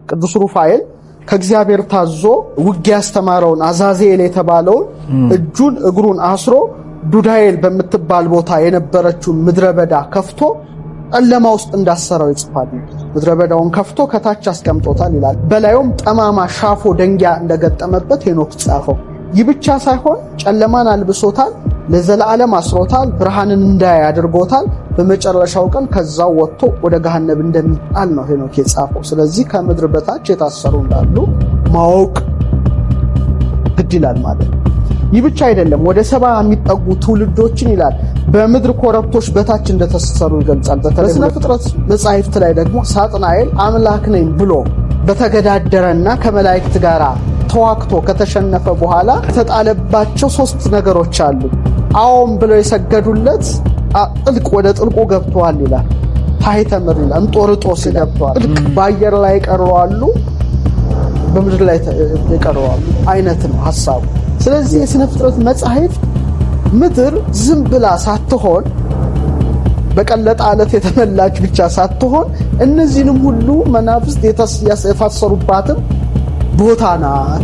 ቅዱስ ሩፋኤል ከእግዚአብሔር ታዞ ውጊያ ያስተማረውን አዛዜል የተባለውን እጁን እግሩን አስሮ ዱዳኤል በምትባል ቦታ የነበረችው ምድረበዳ ከፍቶ ጨለማ ውስጥ እንዳሰረው ይጽፋል። ምድረበዳውን ከፍቶ ከታች አስቀምጦታል ይላል። በላዩም ጠማማ ሻፎ ደንጊያ እንደገጠመበት ሄኖክ ጻፈው። ይህ ብቻ ሳይሆን ጨለማን አልብሶታል፣ ለዘላለም አስሮታል፣ ብርሃንን እንዳያይ አድርጎታል። በመጨረሻው ቀን ከዛው ወጥቶ ወደ ገሃነም እንደሚጣል ነው ሄኖክ የጻፈው። ስለዚህ ከምድር በታች የታሰሩ እንዳሉ ማወቅ ግድ ይላል ማለት ነው። ይህ ብቻ አይደለም፣ ወደ 70 የሚጠጉ ትውልዶችን ይላል በምድር ኮረብቶች በታች እንደተሰሩ ይገልጻል። በስነ ፍጥረት መጻሕፍት ላይ ደግሞ ሳጥናኤል አምላክ ነኝ ብሎ በተገዳደረና ከመላእክት ጋር ተዋክቶ ከተሸነፈ በኋላ የተጣለባቸው 3 ነገሮች አሉ። አዎም ብለው የሰገዱለት ጥልቅ ወደ ጥልቁ ገብተዋል ይላል። ታሕተ ምድር ይላል፣ እንጦርጦስ ገብተዋል። ጥልቅ በአየር ላይ ቀርዋሉ፣ በምድር ላይ የቀርዋሉ አይነት ነው ሐሳቡ። ስለዚህ የስነ ፍጥረት መጻሕፍት ምድር ዝም ብላ ሳትሆን በቀለጠ ዓለት የተመላች ብቻ ሳትሆን እነዚህንም ሁሉ መናፍስት የታሰሩባትን ቦታ ናት